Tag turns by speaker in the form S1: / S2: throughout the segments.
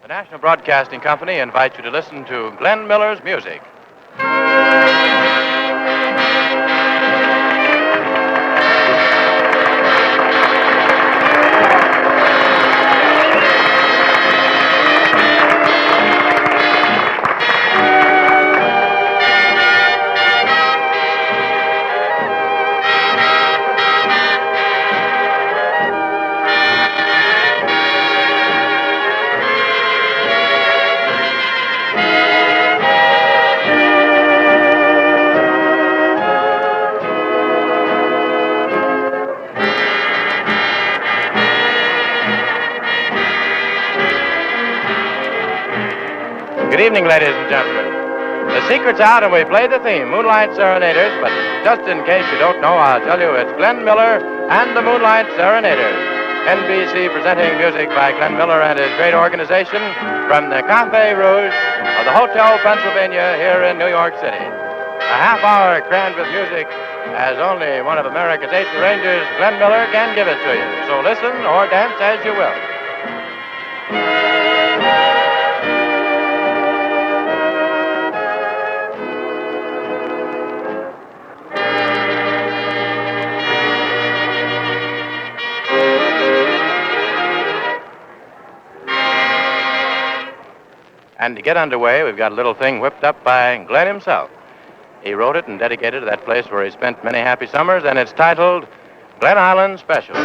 S1: National Broadcasting Company invites you to listen to Glenn Miller's music. Good evening, ladies and gentlemen. The secret's out and we play the theme, Moonlight Serenaders, but just in case you don't know, I'll tell you it's Glenn Miller and the Moonlight Serenaders. NBC presenting music by Glenn Miller and his great organization from the Cafe Rouge of the Hotel Pennsylvania here in New York City. A half hour crammed with music as only one of America's 8th Rangers, Glenn Miller, can give it to you. So listen or dance as you will. And to get underway, we've got a little thing whipped up by Glenn himself. He wrote it and dedicated it to that place where he spent many happy summers, and it's titled Glen Island Special.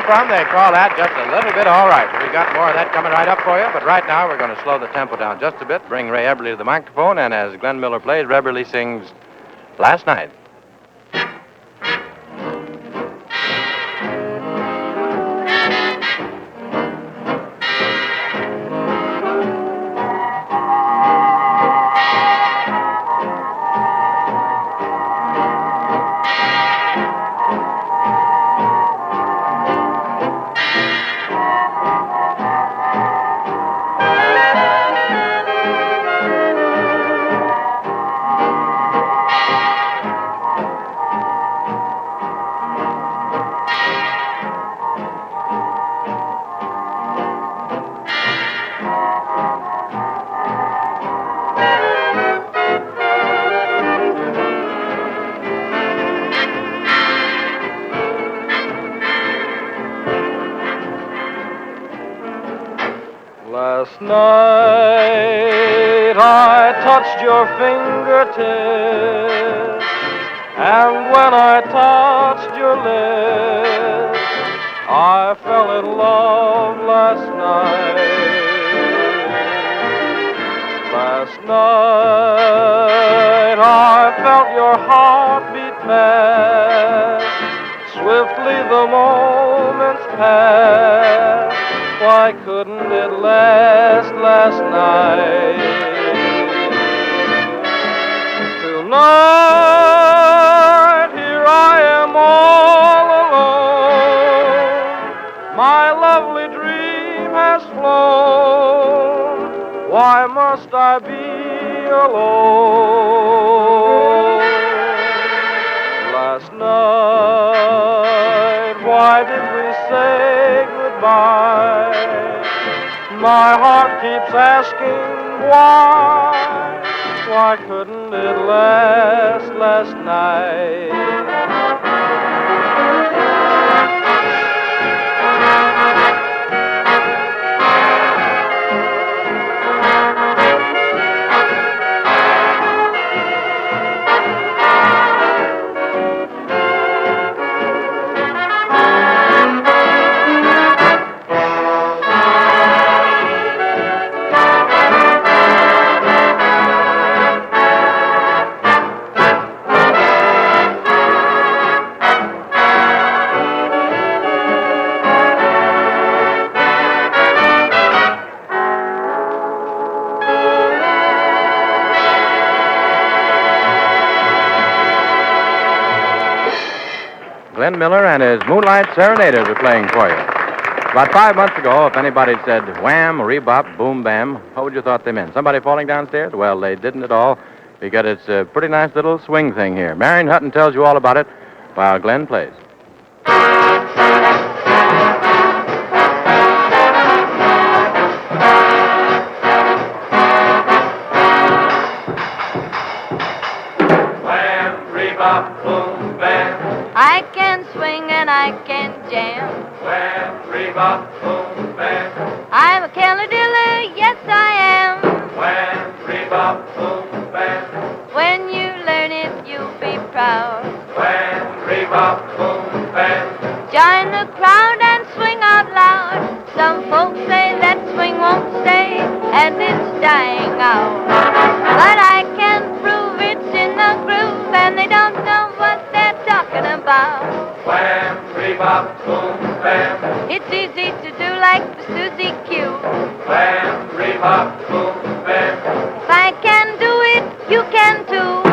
S1: From, they call that just a little bit all right. We've got more of that coming right up for you, but right now we're going to slow the tempo down just a bit, bring Ray Eberly to the microphone, and as Glenn Miller plays, Ray Eberly sings Last Night.
S2: Last night I touched your fingertips, and when I touched your lips, I fell in love last night. Last night I felt your heartbeat fast. Swiftly the moments passed. Why couldn't it last night? Tonight here I am all alone. My lovely dream has flown. Why must I be alone? Last night, why did we say goodbye? My heart keeps asking why. Why couldn't it last night?
S1: Glenn Miller and his Moonlight Serenaders are playing for you. About 5 months ago, if anybody said wham, rebop, boom, bam, what would you thought they meant? Somebody falling downstairs? Well, they didn't at all, because it's a pretty nice little swing thing here. Marion Hutton tells you all about it while Glenn plays.
S2: Wham, rebop, boom, bam.
S3: I can swing and I can jam.
S2: Wham, rebop, boom, bam.
S3: I'm a killadilla, yes I am.
S2: Wham, rebop, boom, bam.
S3: When you learn it, you'll be proud.
S2: Wham, rebop, boom, bam.
S3: Join the crowd and swing out loud. Some folks say that swing won't stay, and it's dying out. But I can prove it's in the groove, and they don't know what they're talking about.
S2: Wham, rebop, boom, bam.
S3: It's easy to do like the Suzy Q.
S2: Wham, rebop, boom, bam.
S3: If I can do it, you can too.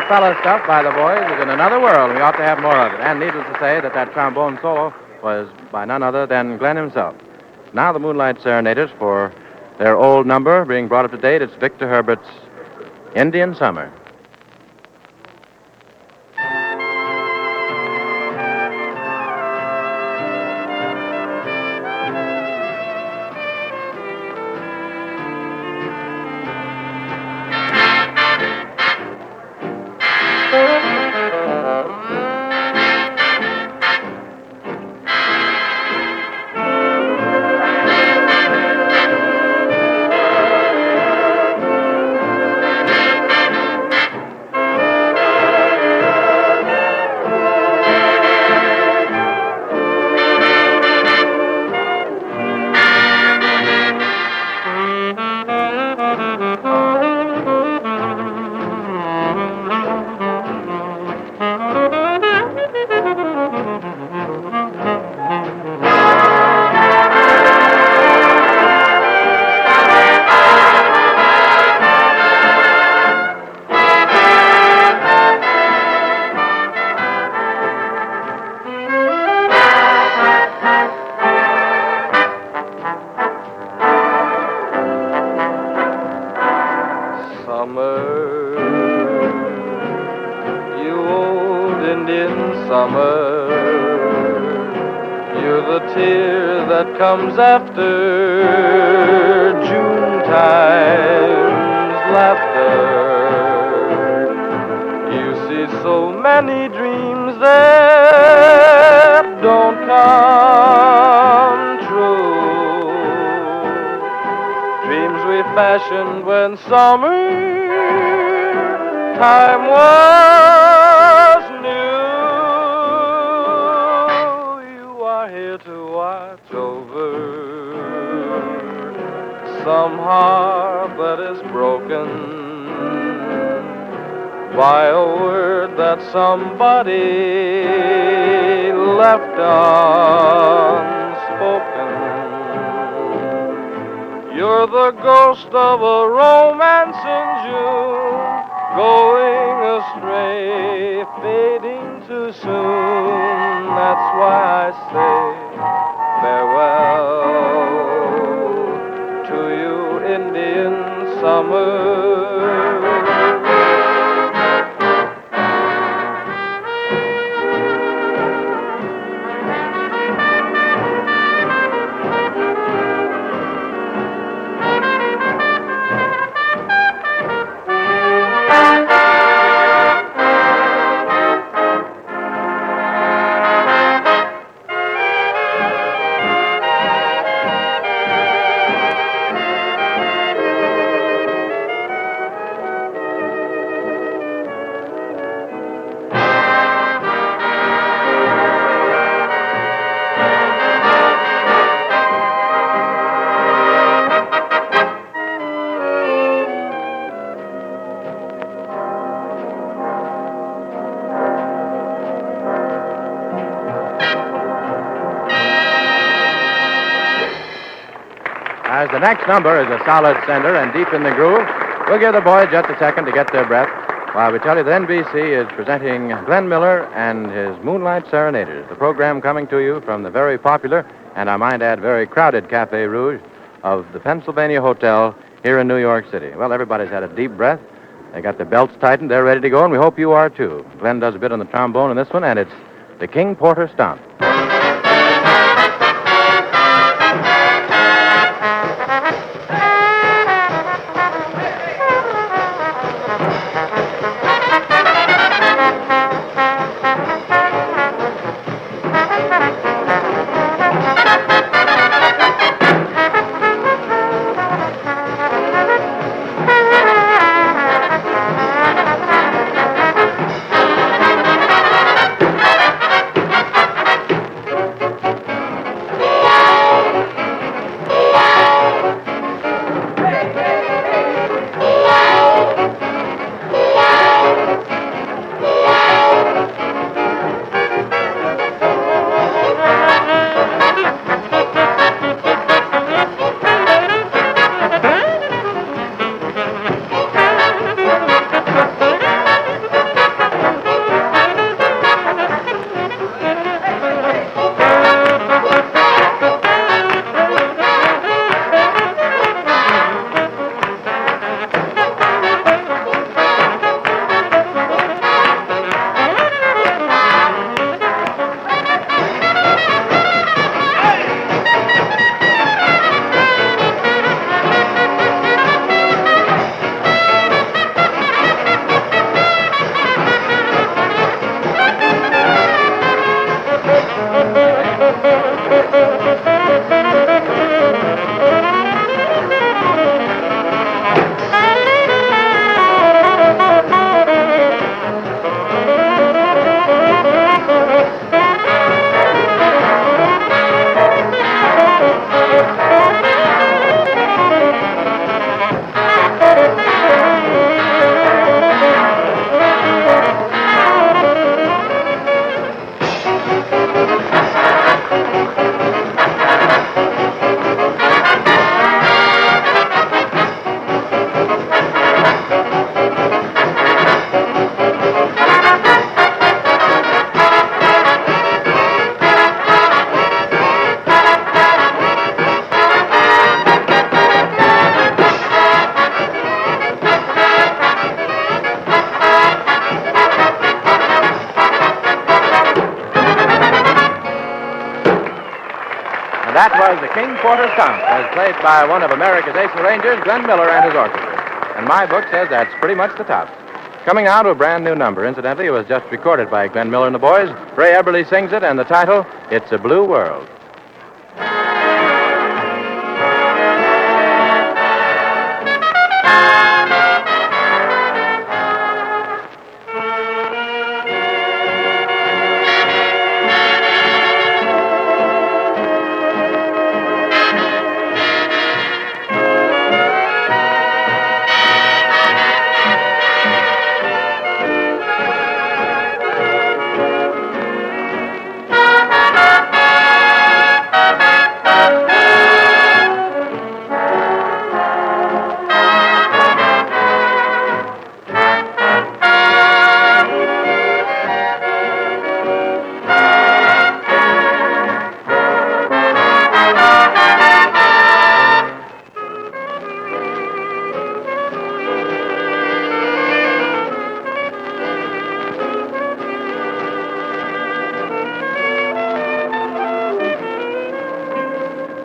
S1: fellow stuff by the boys is in another world. We ought to have more of it. And needless to say that trombone solo was by none other than Glenn himself. Now the Moonlight Serenaders for their old number being brought up to date. It's Victor Herbert's Indian Summer.
S4: Comes after June time's laughter. You see so many dreams that don't come true. Dreams we fashioned when summer time was new. You are here to watch over some heart that is broken by a word that somebody left unspoken. You're the ghost of a romance in June, going astray, fading too soon. That's why I say farewell to you, Indian summer.
S1: As the next number is a solid center and deep in the groove, we'll give the boys just a second to get their breath while we tell you that NBC is presenting Glenn Miller and his Moonlight Serenaders, the program coming to you from the very popular and, I might add, very crowded Cafe Rouge of the Pennsylvania Hotel here in New York City. Well, everybody's had a deep breath. They got their belts tightened. They're ready to go, and we hope you are, too. Glenn does a bit on the trombone in this one, and it's the King Porter Stomp. That was the King Porter's Count, as played by one of America's Ace Rangers, Glenn Miller and his orchestra. And my book says that's pretty much the top. Coming now to a brand new number. Incidentally, it was just recorded by Glenn Miller and the boys. Ray Eberly sings it, and the title, It's a Blue World.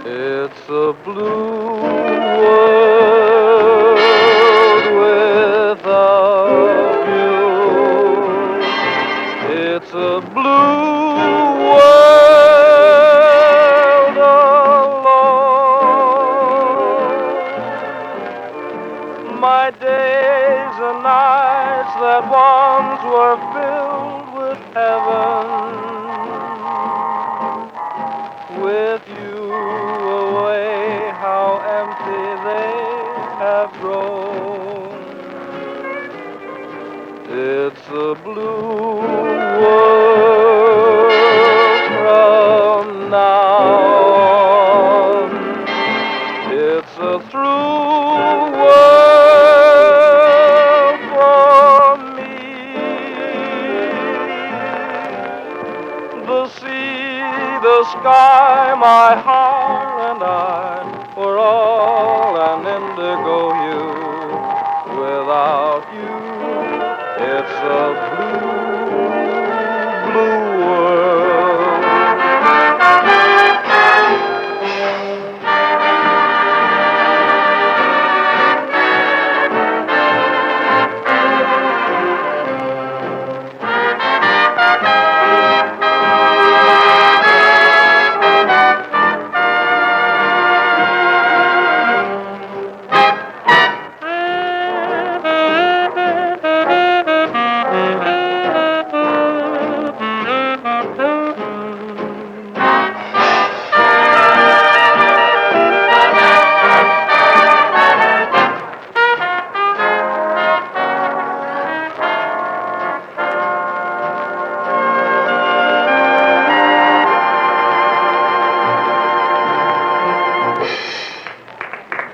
S4: It's a blue world without you. It's a blue world alone. My days and nights that once were filled with heaven, with you away, how empty they have grown. It's a blue world from now on. It's a through world for me. The sea, the sky, my heart and I were all an indigo hue. Without you, it's a blue, blue world.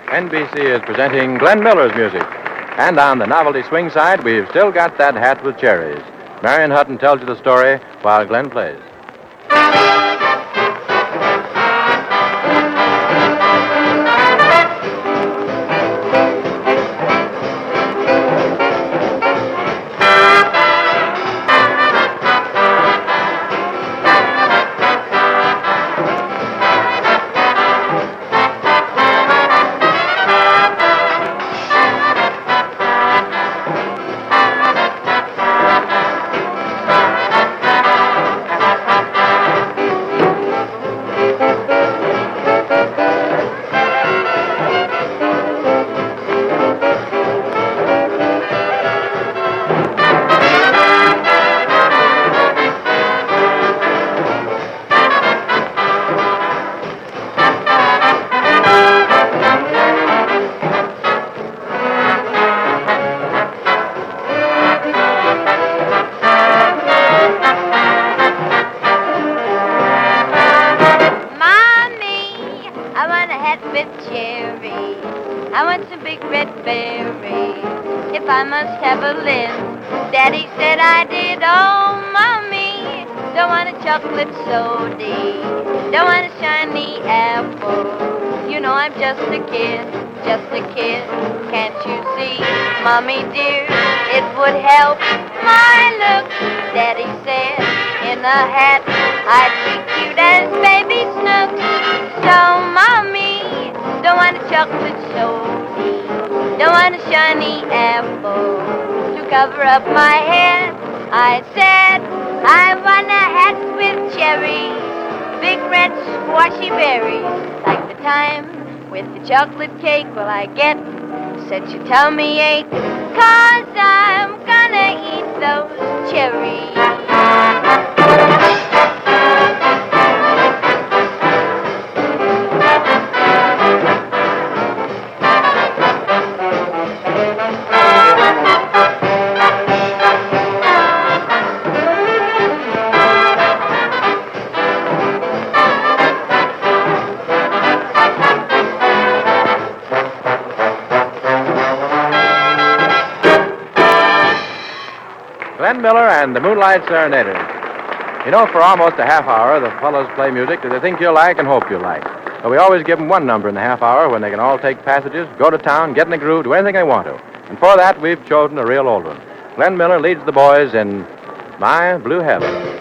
S1: NBC is presenting Glenn Miller's music. And on the novelty swing side, we've still got that hat with cherries. Marion Hutton tells you the story while Glenn plays.
S3: I want some big red berries. If I must have a lint, Daddy said I did. Oh, Mommy, don't want a chocolate soda. Don't want a shiny apple. You know I'm just a kid, just a kid. Can't you see, Mommy dear, it would help my look, Daddy said, in a hat I treat cute as baby snooks. So, mommy, don't want a chocolate soda. Don't want a shiny apple to cover up my head. I said, I want a hat with cherries, big red squashy berries, like the time with the chocolate cake. Will I get such a tummy ache? 'Cause I'm gonna eat those cherries.
S1: Glenn Miller and the Moonlight Serenaders. You know, for almost a half hour, the fellows play music that they think you'll like and hope you'll like. But we always give them one number in the half hour when they can all take passages, go to town, get in a groove, do anything they want to. And for that, we've chosen a real old one. Glenn Miller leads the boys in My Blue Heaven.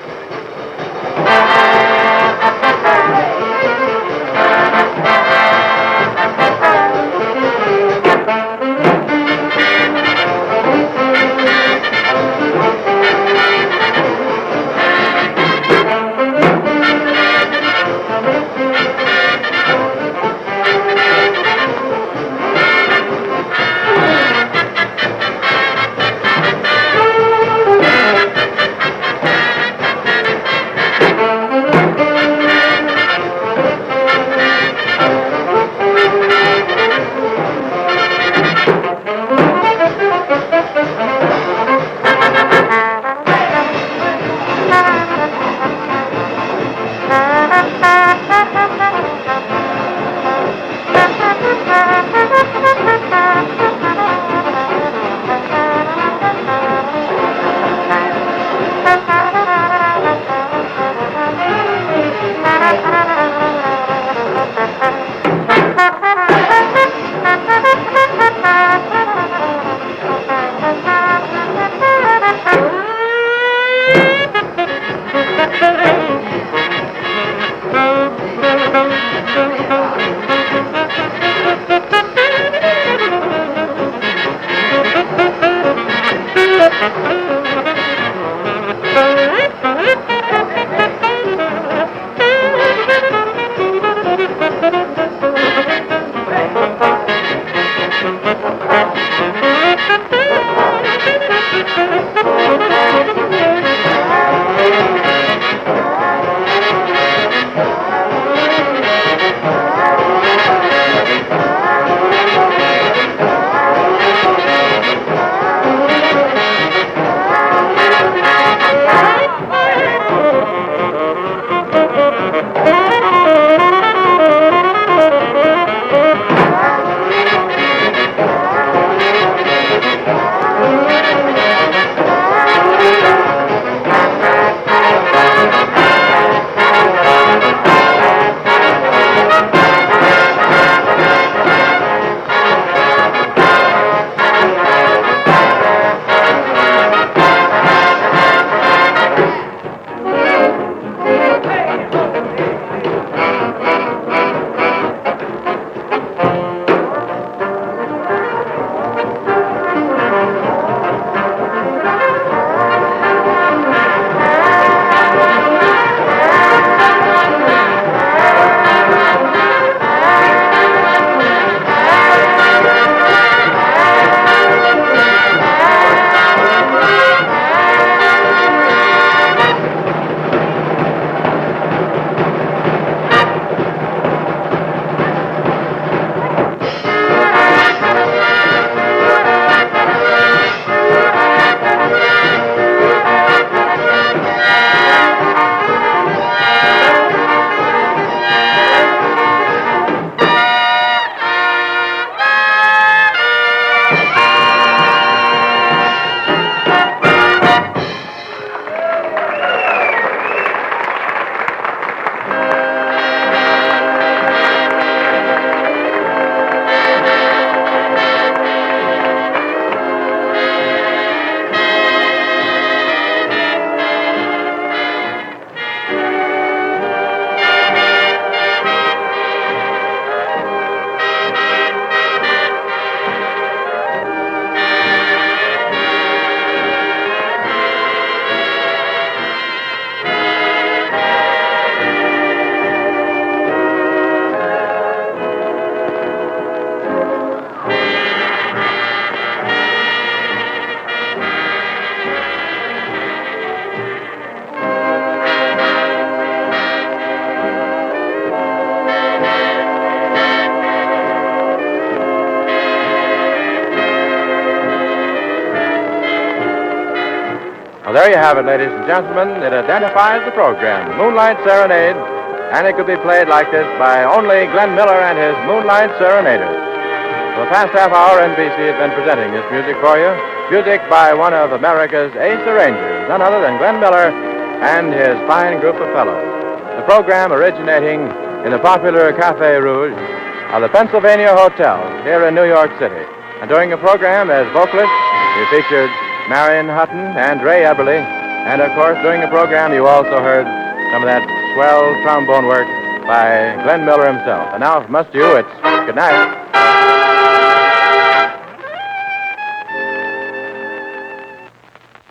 S1: there you have it, ladies and gentlemen. It identifies the program, Moonlight Serenade, and it could be played like this by only Glenn Miller and his Moonlight Serenaders. For the past half hour, NBC has been presenting this music for you. Music by one of America's ace arrangers, none other than Glenn Miller and his fine group of fellows. The program originating in the popular Cafe Rouge of the Pennsylvania Hotel here in New York City. And during the program, as vocalists, we featured Marion Hutton and Ray Eberly. And, of course, during the program, you also heard some of that swell trombone work by Glenn Miller himself. And now, from us to you, it's good night.